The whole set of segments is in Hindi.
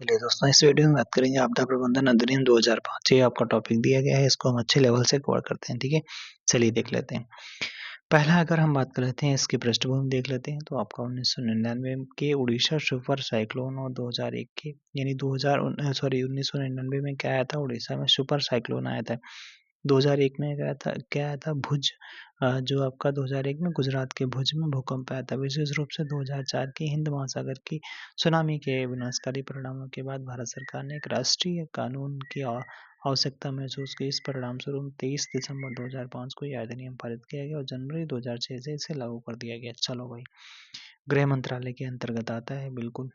चलिए दोस्तों, इस वीडियो में बात करेंगे आपदा प्रबंधन अधिनियम 2005। ये आपका टॉपिक दिया गया है, इसको हम अच्छे लेवल से कवर करते हैं। ठीक है, चलिए देख लेते हैं। पहला अगर हम बात कर लेते हैं, इसकी पृष्ठभूमि देख लेते हैं, तो आपका 1999 के उड़ीसा सुपर साइक्लोन और 2001 के यानी 1999 में क्या आया था, उड़ीसा में सुपर साइक्लोन आया था। 2001 में क्या आया था भुज, जो आपका 2001 में गुजरात के भुज में भूकंप आया था। विशेष रूप से 2004 की हिंद महासागर की सुनामी के विनाशकारी परिणामों के बाद भारत सरकार ने एक राष्ट्रीय कानून की आवश्यकता महसूस की। इस परिणाम स्वरूप 23 दिसंबर 2005 को यह अधिनियम पारित किया गया और जनवरी 2006 से इसे लागू कर दिया गया। चलो भाई, गृह मंत्रालय के अंतर्गत आता है बिल्कुल।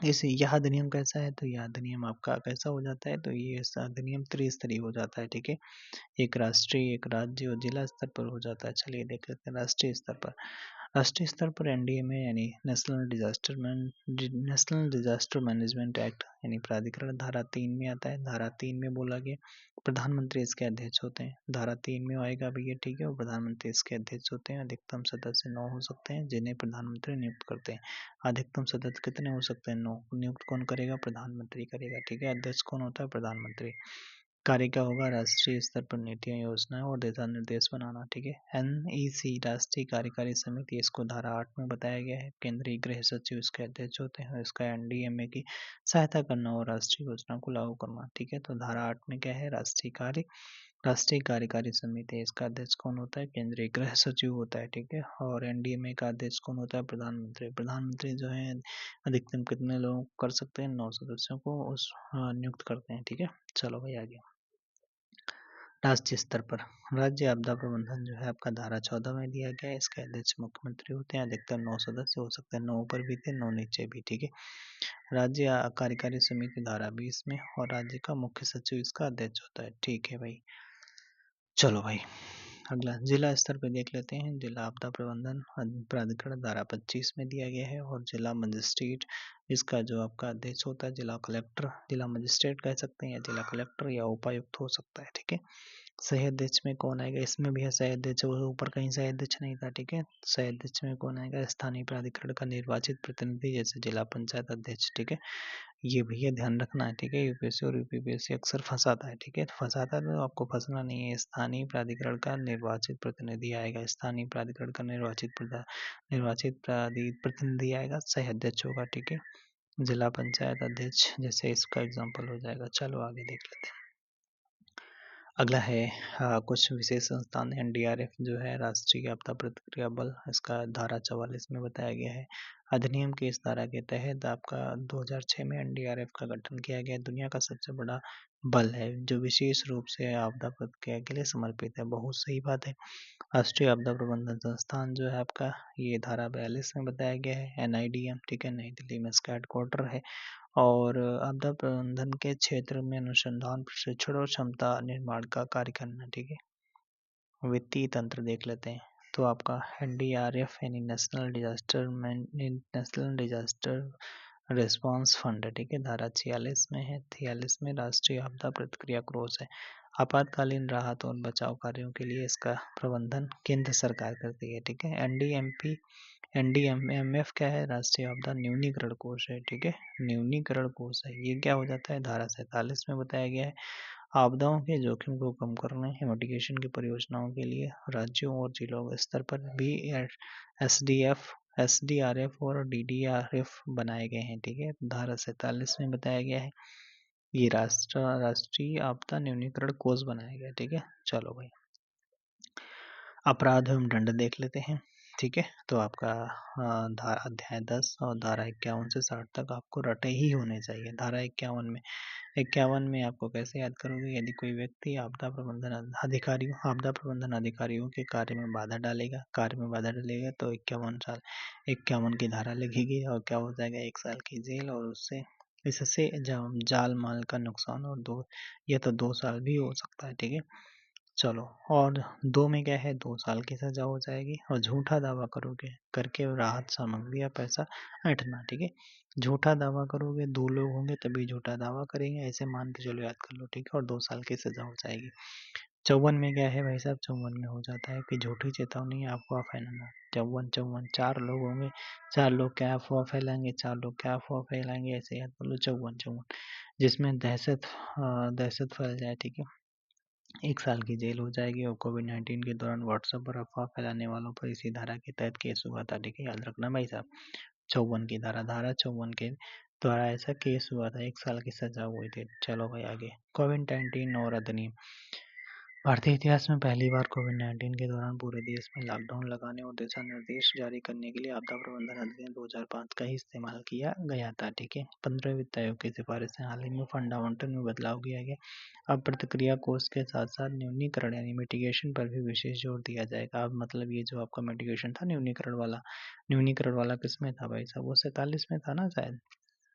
यह अधिनियम कैसा है, तो यह अधिनियम आपका कैसा हो जाता है, तो ये अधिनियम त्रिस्तरीय हो जाता है। ठीक है, एक राष्ट्रीय, एक राज्य और जिला स्तर पर हो जाता है। चलिए देख लेते हैं राष्ट्रीय स्तर पर। राष्ट्रीय स्तर पर एनडीएमए यानी नेशनल डिजास्टर मैनेजमेंट एक्ट यानी प्राधिकरण धारा 3 में आता है। धारा 3 में बोला गया प्रधानमंत्री इसके अध्यक्ष होते हैं। धारा 3 में आएगा भी ये, ठीक है, और प्रधानमंत्री इसके अध्यक्ष होते हैं। अधिकतम सदस्य 9 हो सकते हैं जिन्हें प्रधानमंत्री नियुक्त करते हैं। अधिकतम सदस्य कितने हो सकते हैं? 9। नियुक्त कौन करेगा? प्रधानमंत्री करेगा। ठीक है, अध्यक्ष कौन होता है? प्रधानमंत्री। कार्य क्या होगा? राष्ट्रीय स्तर पर नीतियां, योजनाएं और दिशा निर्देश बनाना। ठीक है, एनईसी राष्ट्रीय कार्यकारी समिति, इसको धारा 8 में बताया गया है। केंद्रीय गृह सचिव इसके अध्यक्ष होते हैं। इसका एनडीएमए की सहायता करना और राष्ट्रीय योजना को लागू करना। ठीक है, तो धारा 8 में क्या है? राष्ट्रीय कार्यकारी समिति, इसका अध्यक्ष कौन होता है? केंद्रीय गृह सचिव होता है। ठीक है, और एनडीएमए का अध्यक्ष कौन होता है? प्रधानमंत्री। प्रधानमंत्री जो है अधिकतम कितने लोग कर सकते हैं? 9 सदस्यों को उस नियुक्त करते हैं। ठीक है, चलो भाई आगे। राष्ट्रीय स्तर पर राज्य आपदा प्रबंधन जो है आपका धारा 14 में दिया गया है। इसके अध्यक्ष मुख्यमंत्री होते हैं। अधिकतर 9 सदस्य हो सकते हैं, 9 ऊपर भी थे, 9 नीचे भी। ठीक है, राज्य कार्यकारी समिति धारा 20 में, और राज्य का मुख्य सचिव इसका अध्यक्ष होता है। ठीक है भाई, चलो भाई अगला जिला स्तर पे देख लेते हैं। जिला आपदा प्रबंधन प्राधिकरण धारा 25 में दिया गया है, और जिला मजिस्ट्रेट इसका जो आपका अध्यक्ष होता है जिला कलेक्टर, जिला मजिस्ट्रेट कह सकते हैं, या जिला कलेक्टर या उपायुक्त हो सकता है। ठीक है, सह अध्यक्ष में कौन आएगा? इसमें भी है सह अध्यक्ष, ऊपर कहीं सह अध्यक्ष नहीं था। ठीक है, सह अध्यक्ष में कौन आएगा? स्थानीय प्राधिकरण का निर्वाचित प्रतिनिधि, जैसे जिला पंचायत अध्यक्ष। ठीक है, ये भैया ध्यान रखना है। ठीक है, यूपीएससी और यूपीपीएससी अक्सर फंसाता है। ठीक है, फंसाता है तो आपको फंसना नहीं है। स्थानीय प्राधिकरण का निर्वाचित प्रतिनिधि आएगा। स्थानीय प्राधिकरण का निर्वाचित प्रतिनिधि आएगा, सह अध्यक्ष होगा। ठीक है, जिला पंचायत अध्यक्ष जैसे इसका एग्जाम्पल हो जाएगा। चलो आगे देख लेते हैं। अगला है कुछ विशेष संस्थान। एनडीआरएफ जो है राष्ट्रीय आपदा प्रतिक्रिया बल, इसका धारा 44 में बताया गया है। अधिनियम की इस धारा के तहत आपका 2006 में एनडीआरएफ का गठन किया गया। दुनिया का सबसे बड़ा बल है जो विशेष रूप से आपदा प्रतिक्रिया के लिए समर्पित है। बहुत सही बात है। राष्ट्रीय आपदा प्रबंधन संस्थान जो है आपका, ये धारा 42 में बताया गया है। एनआईडीएम, ठीक है, नई दिल्ली में इसका हेडक्वार्टर है। और आपदा प्रबंधन के क्षेत्र में अनुसंधान, प्रशिक्षण और क्षमता निर्माण का कार्य करना। ठीक है, वित्तीय तंत्र देख लेते हैं। तो आपका एनडीआरएफ यानी नेशनल डिजास्टर रिस्पांस फंड है। ठीक है, धारा 46 में है। 46 में राष्ट्रीय आपदा प्रतिक्रिया कोष है। आपातकालीन राहत और बचाव कार्यों के लिए इसका प्रबंधन केंद्र सरकार करती है। ठीक है, एनडीएमएफ क्या है? राष्ट्रीय आपदा न्यूनीकरण कोष है। ठीक है, न्यूनीकरण कोष है। ये क्या हो जाता है? धारा 47 में बताया गया है। आपदाओं के जोखिम को कम करने, मिटिगेशन की परियोजनाओं के लिए राज्यों और जिलों के स्तर पर भी एसडीआरएफ और डीडीआरएफ बनाए गए हैं। ठीक है, धारा 47 में बताया गया है। ये राष्ट्रीय आपदा न्यूनीकरण कोष बनाया गया। ठीक है, चलो भाई अपराध एवं दंड देख लेते हैं। ठीक है, तो आपका अध्याय 10 और धारा 51 से 60 तक आपको रटे ही होने चाहिए। धारा 51 में आपको कैसे याद करोगे? यदि कोई व्यक्ति आपदा प्रबंधन अधिकारियों के कार्य में बाधा डालेगा तो 51 की धारा लगेगी और क्या हो जाएगा? 1 साल की जेल, और इससे जाल माल का नुकसान, और 2 साल भी हो सकता है। ठीक है, चलो, और 2 में क्या है? 2 साल की सजा हो जाएगी। और झूठा दावा करोगे करके राहत सामग्री या पैसा ऐंठना। ठीक है, झूठा दावा करोगे, 2 लोग होंगे तभी झूठा दावा करेंगे, ऐसे मान के चलो, याद कर लो। ठीक है, और 2 साल की सजा हो जाएगी। 54 में क्या है भाई साहब, 54 में हो जाता है कि झूठी चेतावनी या अफवाह फैलाना। 54 4 लोग होंगे, 4 लोग क्या अफवाह फैलाएंगे, 4 लोग क्या अफवाह फैलाएंगे, ऐसे याद कर लो 54 जिसमें दहशत फैल जाए, ठीक है, 1 साल की जेल हो जाएगी। और कोविड-19 के दौरान व्हाट्सएप पर अफवाह फैलाने वालों पर इसी धारा के तहत केस हुआ था, ठीक है, याद रखना भाई साहब। 54 की धारा 54 के द्वारा ऐसा केस हुआ था, 1 साल की सजा हुई थी। चलो भाई आगे, कोविड-19 और अधिनियम। भारतीय इतिहास में पहली बार कोविड-19 के दौरान पूरे देश में लॉकडाउन लगाने और दिशा निर्देश जारी करने के लिए आपदा प्रबंधन अधिनियम 2005 का ही इस्तेमाल किया गया था, ठीक है। 15 वित्त आयोग की सिफारिश से हाल ही में फंडामेंटल में बदलाव किया गया। अब प्रतिक्रिया कोष के साथ साथ न्यूनीकरण यानी मिटिगेशन पर भी विशेष जोर दिया जाएगा। अब मतलब ये जो आपका मिटिगेशन था, न्यूनीकरण वाला किस में था भाई साहब, वो 47 में था ना शायद,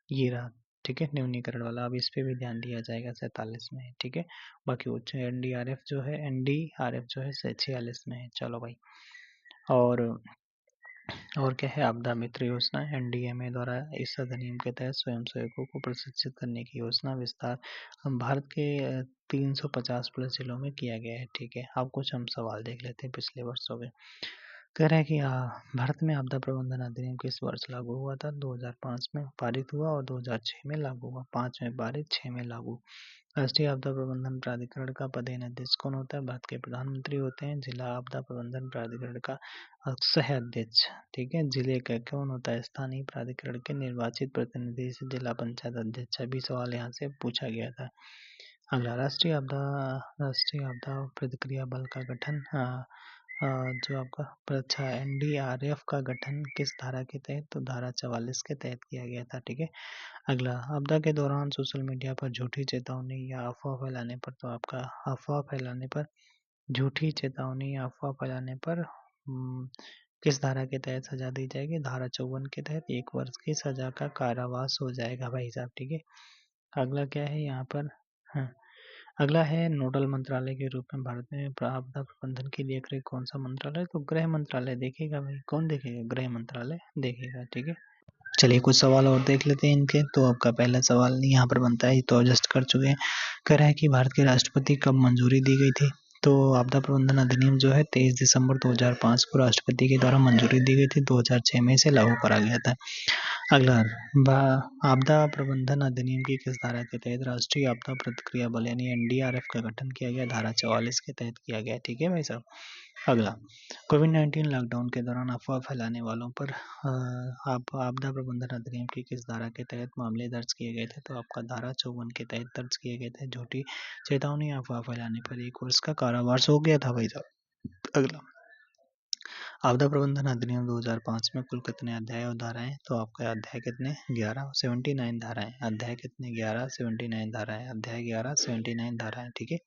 ये रहा, ठीक है, न्यूनीकरण वाला। अब इस पे भी ध्यान दिया जाएगा 47 में, ठीक है। बाकी उच्च एनडीआरएफ जो है 46 में है। चलो भाई, और और क्या है, आपदा मित्र योजना एनडीएमए द्वारा इस अधिनियम के तहत स्वयंसेवकों को प्रशिक्षित करने की योजना विस्तार हम भारत के 350 प्लस जिलों में किया गया है, ठीक है। अब कुछ हम सवाल देख लेते हैं पिछले वर्षों के। कह रहे हैं कि भारत में आपदा प्रबंधन अधिनियम किस वर्ष लागू हुआ था, 2005 में पारित हुआ और 2006 में लागू हुआ। 5 में पारित, 6 में लागू। राष्ट्रीय आपदा प्रबंधन प्राधिकरण का पदेन अध्यक्ष कौन होता है, भारत के प्रधानमंत्री होते हैं। जिला आपदा प्रबंधन प्राधिकरण का सह अध्यक्ष, ठीक है, जिले का कौन होता है, स्थानीय प्राधिकरण के निर्वाचित प्रतिनिधि से जिला पंचायत अध्यक्ष। अभी सवाल यहाँ से पूछा गया था। अगला, राष्ट्रीय आपदा प्रतिक्रिया बल का गठन, जो आपका अच्छा एनडीआरएफ का गठन किस धारा के तहत, तो धारा 44 के तहत किया गया था, ठीक है। अगला, आपदा के दौरान सोशल मीडिया पर झूठी चेतावनी या अफवाह फैलाने पर, तो आपका अफवाह फैलाने पर, झूठी चेतावनी या अफवाह फैलाने पर किस धारा के तहत सजा दी जाएगी, धारा 54 के तहत 1 वर्ष की सजा का कारावास हो जाएगा भाई साहब, ठीक है। अगला क्या है यहाँ पर, हाँ, अगला है नोडल मंत्रालय के रूप में भारत में आपदा प्रबंधन की देखरेख कौन सा मंत्रालय, तो गृह मंत्रालय देखेगा भाई, कौन देखेगा, गृह मंत्रालय देखेगा, ठीक है। चलिए कुछ सवाल और देख लेते हैं इनके। तो आपका पहला सवाल यहाँ पर बनता है, तो जस्ट कर चुके हैं। कह रहा है कि भारत के राष्ट्रपति कब मंजूरी दी गई थी, तो आपदा प्रबंधन अधिनियम जो है 23 दिसंबर 2005 को राष्ट्रपति के द्वारा मंजूरी दी गई थी। 2006 में इसे लागू करा गया था। अगला, आपदा प्रबंधन अधिनियम की किस धारा के तहत राष्ट्रीय आपदा प्रतिक्रिया बल यानी एनडीआरएफ का गठन किया गया, धारा 44 के तहत किया गया, ठीक है भाई साहब। अगला, कोविड-19 लॉकडाउन के दौरान अफवाह फैलाने वालों पर आप आपदा प्रबंधन अधिनियम की किस धारा के तहत मामले दर्ज किए गए थे, तो आपका धारा 54 के तहत दर्ज किए गए थे। झूठी चेतावनी या अफवाह फैलाने पर 1 वर्ष का कारावास हो गया था भाई साहब। अगला, आपदा प्रबंधन अधिनियम 2005 में कुल कितने अध्याय और धाराएं, तो आपका अध्याय कितने, 11, 79 धाराएं। अध्याय कितने, 11, 79 धाराएं। अध्याय 11, 79 धाराएं, ठीक है।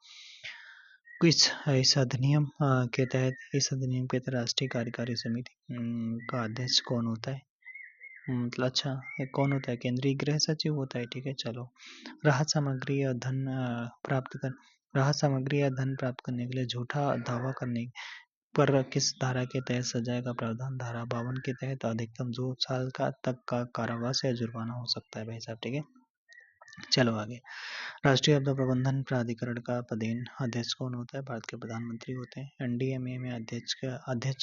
इस अधिनियम के तहत राष्ट्रीय कार्यकारी समिति का अध्यक्ष कौन होता है, मतलब अच्छा कौन होता है, केंद्रीय गृह सचिव होता है, ठीक है। चलो, राहत सामग्री या धन प्राप्त करने के लिए झूठा दावा करने पर किस धारा के तहत सजा का प्रावधान, धारा 52 के तहत अधिकतम 2 साल तक का कारावास या जुर्माना हो सकता है भाई साहब, ठीक है। चलो आगे, राष्ट्रीय आपदा प्रबंधन प्राधिकरण का पदेन अध्यक्ष कौन होता है, भारत के प्रधानमंत्री होते हैं। एनडीएमए में अध्यक्ष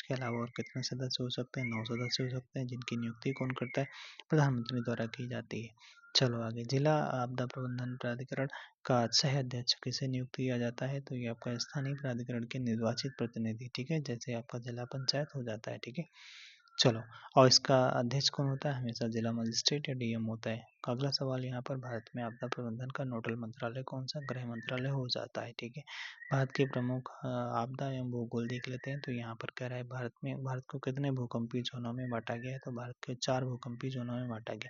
के अलावा और कितने सदस्य हो सकते हैं, 9 सदस्य हो सकते हैं, जिनकी नियुक्ति कौन करता है, प्रधानमंत्री द्वारा की जाती है। चलो आगे, जिला आपदा प्रबंधन प्राधिकरण का सह अध्यक्ष किसे नियुक्त किया जाता है, तो ये आपका स्थानीय प्राधिकरण के निर्वाचित प्रतिनिधि, ठीक है, जैसे आपका जिला पंचायत हो जाता है, ठीक है। चलो, और इसका अध्यक्ष कौन होता है, हमेशा जिला मजिस्ट्रेट या डीएम होता है। अगला सवाल यहाँ पर, भारत में आपदा प्रबंधन का नोडल मंत्रालय कौन सा, गृह मंत्रालय हो जाता है, ठीक है। भारत के प्रमुख आपदा एवं भूगोल देख लेते हैं। तो यहाँ पर कह रहा है भारत को कितने भूकंपीय जोनों में बांटा गया है, तो भारत के 4 भूकंपीय जोनों में बांटा गया।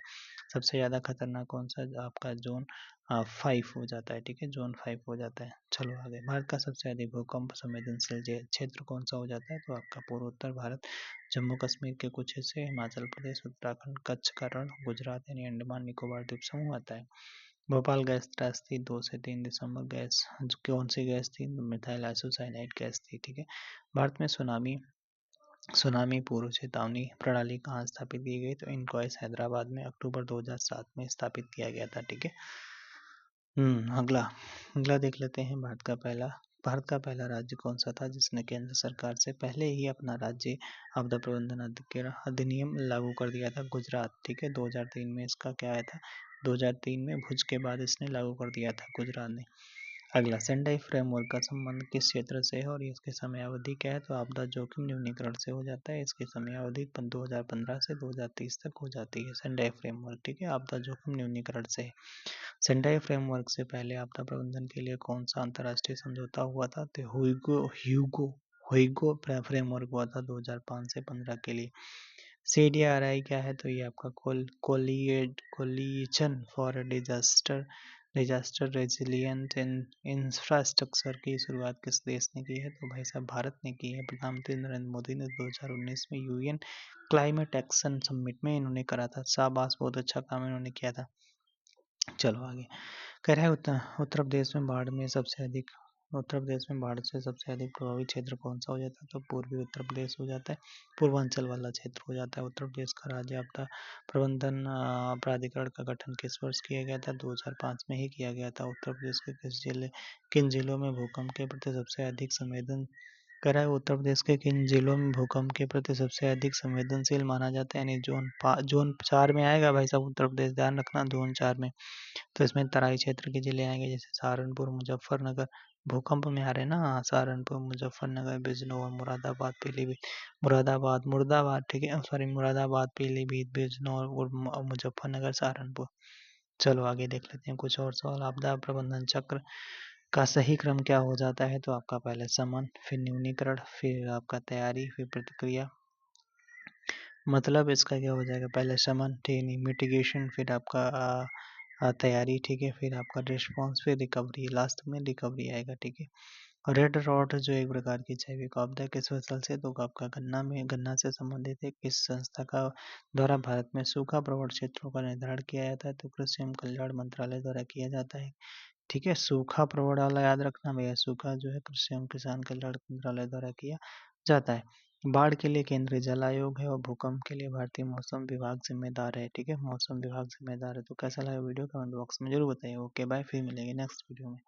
सबसे ज्यादा खतरनाक कौन सा, आपका जोन 5 हो जाता है, ठीक है, जोन 5 हो जाता है। चलो आगे, भारत का सबसे अधिक भूकंप संवेदनशील क्षेत्र कौन सा हो जाता है, तो आपका पूर्वोत्तर भारत, जम्मू कश्मीर के कुछ हिस्से, हिमाचल प्रदेश, उत्तराखंड, कच्छ का रण, गुजरात यानी अंडमान निकोबार द्वीप समूह आता है। भोपाल गैस त्रास थी 2 से 3 दिसंबर। गैस कौन सी गैस थी, मिथाइल आइसोसाइनाइड गैस थी, ठीक है। भारत में सुनामी पूर्व चेतावनी प्रणाली कहाँ स्थापित की गई, तो इनकॉइस हैदराबाद में अक्टूबर 2007 में स्थापित किया गया था, ठीक है। अगला देख लेते हैं, भारत का पहला भारत का पहला राज्य कौन सा था जिसने केंद्र सरकार से पहले ही अपना राज्य आपदा प्रबंधन अधिनियम लागू कर दिया था? गुजरात। ठीक है, 2003 में इसका क्या आया था? 2003 में भुज के बाद इसने लागू कर दिया था गुजरात ने। अगला, सेंडाई फ्रेमवर्क का संबंध किस क्षेत्र से है और इसकी समयावधि क्या है? तो आपदा जोखिम न्यूनीकरण से हो जाता है। इसकी समयावधि 2015 से 2030 तक हो जाती है। सेंडाई फ्रेमवर्क, ठीक है, आपदा जोखिम न्यूनीकरण से। सेंडाई फ्रेमवर्क से पहले आपदा प्रबंधन के लिए कौन सा अंतर्राष्ट्रीय समझौता हुआ था? तो ह्यूगो फ्रेमवर्क हुआ था 2005 से 15 के लिए। CDRI क्या है? तो ये आपका coalition for disaster resilient infrastructure की शुरुआत किस देश ने की है? तो भाई साहब भारत ने की है। प्रधानमंत्री नरेंद्र मोदी ने 2019 में UN क्लाइमेट एक्शन समिट में इन्होंने करा था। शाबाश, बहुत अच्छा काम इन्होंने किया था। चलो आगे, कह रहा है उत्तर प्रदेश में बाढ़ से सबसे अधिक प्रभावित क्षेत्र कौन सा हो जाता है? तो पूर्वी उत्तर प्रदेश हो जाता है, पूर्वांचल वाला क्षेत्र हो जाता है। उत्तर प्रदेश का राज्य आपदा प्रबंधन प्राधिकरण का गठन किस वर्ष किया गया था? 2005 में ही किया गया था। उत्तर प्रदेश के किन जिलों में भूकंप के प्रति सबसे अधिक संवेदन कह रहा है उत्तर प्रदेश के किन जिलों में भूकंप के प्रति सबसे अधिक संवेदनशील माना जाता है? यानी जोन 4 में आएगा भाई साहब उत्तर प्रदेश, ध्यान रखना, जोन 4 में। तो इसमें तराई क्षेत्र के जिले आएंगे, जैसे सहारनपुर, मुजफ्फरनगर भूकंप में आ रहे हैं ना, सहारनपुर, मुजफ्फरनगर, बिजनौर, मुरादाबाद, पीलीभीत, मुरादाबाद, ठीक है, सॉरी, मुरादाबाद, पीलीभीत, बिजनौर और मुजफ्फरनगर, सहारनपुर। चलो आगे देख लेते हैं कुछ और सवाल। आपदा प्रबंधन चक्र का सही क्रम क्या हो जाता है? तो आपका पहले शमन, फिर न्यूनीकरण, फिर आपका तैयारी, फिर प्रतिक्रिया। मतलब इसका क्या हो जाएगा? पहले शमन, ठीक नहीं, मिटिगेशन, फिर आपका तैयारी, ठीक है, फिर आपका रिस्पॉन्स, फिर रिकवरी, लास्ट में रिकवरी आएगा, ठीक है। रेड रॉट जो एक प्रकार की जैविक आपदा किस फसल से? तो आपका गन्ना से संबंधित है। किस संस्था का द्वारा भारत में सूखा प्रवण क्षेत्रों का निर्धारण किया जाता है? तो कृषि एवं कल्याण मंत्रालय द्वारा किया जाता है, ठीक है। सूखा प्रवण वाला याद रखना भैया, सूखा जो है कृषि एवं किसान कल्याण मंत्रालय द्वारा किया जाता है। बाढ़ के लिए केंद्रीय जल आयोग है और भूकंप के लिए भारतीय मौसम विभाग जिम्मेदार है, ठीक है, मौसम विभाग जिम्मेदार है। तो कैसा लगा वीडियो, कमेंट बॉक्स में जरूर बताइए। ओके बाय, फिर मिलेंगे नेक्स्ट वीडियो में।